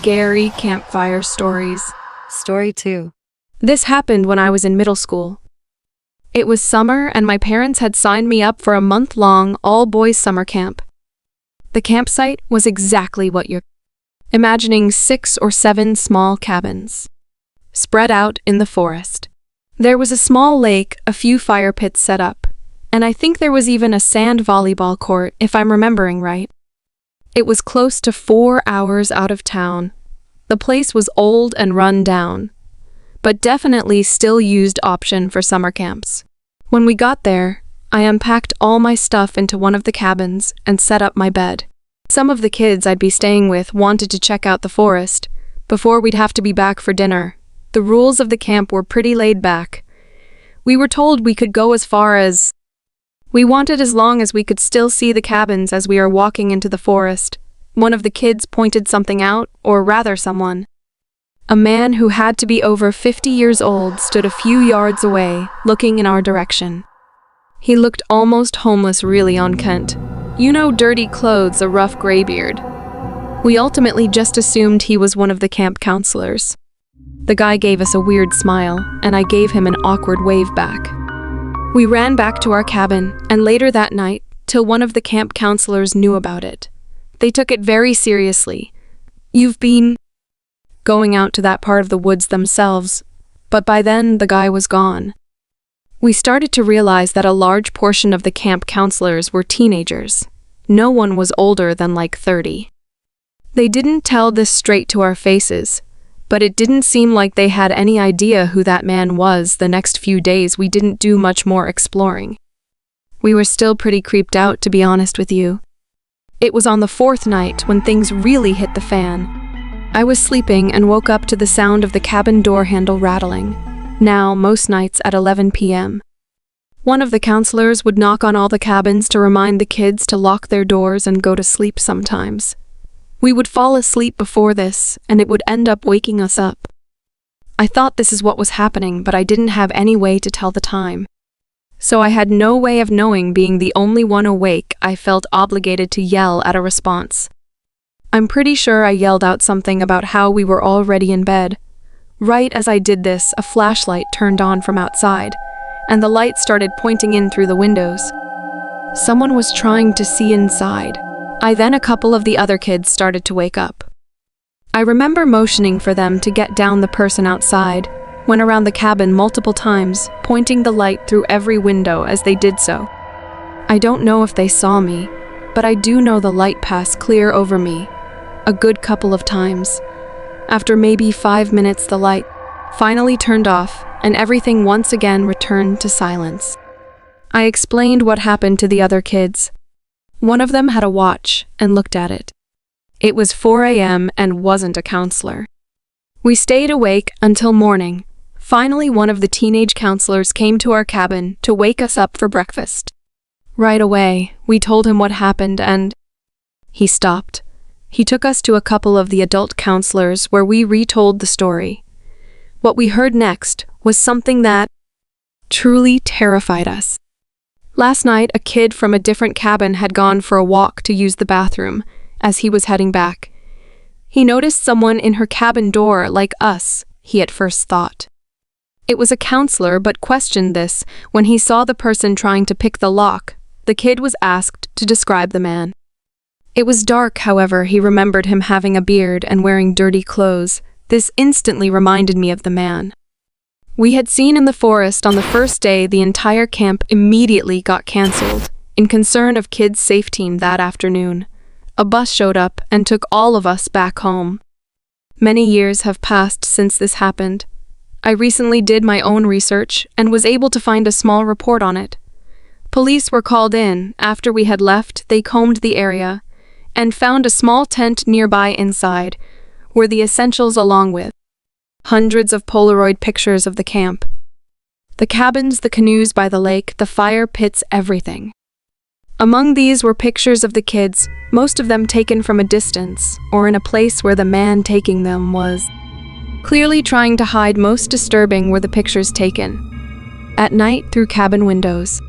scary campfire stories. Story 2. This happened when I was in middle school. It was summer and my parents had signed me up for a month-long all-boys summer camp. The campsite was exactly what you're imagining, 6 or 7 small cabins, spread out in the forest. There was a small lake, a few fire pits set up, and I think there was even a sand volleyball court, if I'm remembering right. It was close to 4 hours out of town. The place was old and run down, but definitely still used option for summer camps. When we got there, I unpacked all my stuff into one of the cabins and set up my bed. Some of the kids I'd be staying with wanted to check out the forest before we'd have to be back for dinner. The rules of the camp were pretty laid back. We were told we could go as far as we wanted as long as we could still see the cabins as we are walking into the forest. One of the kids pointed something out, or rather someone. A man who had to be over 50 years old stood a few yards away, looking in our direction. He looked almost homeless, really, on Kent. You know, dirty clothes, a rough gray beard. We ultimately just assumed he was one of the camp counselors. The guy gave us a weird smile, and I gave him an awkward wave back. We ran back to our cabin, and later that night, till one of the camp counselors knew about it. They took it very seriously. You've been going out to that part of the woods themselves, but by then the guy was gone. We started to realize that a large portion of the camp counselors were teenagers. No one was older than like 30. They didn't tell this straight to our faces, but it didn't seem like they had any idea who that man was. The next few days we didn't do much more exploring. We were still pretty creeped out, to be honest with you. It was on the 4th night when things really hit the fan. I was sleeping and woke up to the sound of the cabin door handle rattling. Now, most nights at 11 p.m. One of the counselors would knock on all the cabins to remind the kids to lock their doors and go to sleep sometimes. We would fall asleep before this, and it would end up waking us up. I thought this is what was happening, but I didn't have any way to tell the time. So I had no way of knowing. Being the only one awake, I felt obligated to yell at a response. I'm pretty sure I yelled out something about how we were already in bed. Right as I did this, a flashlight turned on from outside, and the light started pointing in through the windows. Someone was trying to see inside. Then a couple of the other kids started to wake up. I remember motioning for them to get down. The person outside went around the cabin multiple times, pointing the light through every window as they did so. I don't know if they saw me, but I do know the light passed clear over me a good couple of times. After maybe 5 minutes, the light finally turned off, and everything once again returned to silence. I explained what happened to the other kids. One of them had a watch and looked at it. It was 4 a.m. and wasn't a counselor. We stayed awake until morning. Finally, one of the teenage counselors came to our cabin to wake us up for breakfast. Right away, we told him what happened, and he stopped. He took us to a couple of the adult counselors where we retold the story. What we heard next was something that truly terrified us. Last night, a kid from a different cabin had gone for a walk to use the bathroom. As he was heading back, he noticed someone in her cabin door, like us, he at first thought. It was a counselor, but questioned this when he saw the person trying to pick the lock. The kid was asked to describe the man. It was dark, however. He remembered him having a beard and wearing dirty clothes. This instantly reminded me of the man we had seen in the forest on the first day. The entire camp immediately got cancelled, in concern of kids' safe team that afternoon. A bus showed up and took all of us back home. Many years have passed since this happened. I recently did my own research and was able to find a small report on it. Police were called in. After we had left, they combed the area and found a small tent nearby. Inside were the essentials along with hundreds of Polaroid pictures of the camp. The cabins, the canoes by the lake, the fire pits, everything. Among these were pictures of the kids, most of them taken from a distance or in a place where the man taking them was clearly trying to hide. Most disturbing were the pictures taken at night through cabin windows.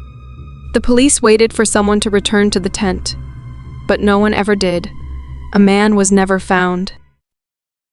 The police waited for someone to return to the tent, but no one ever did. A man was never found.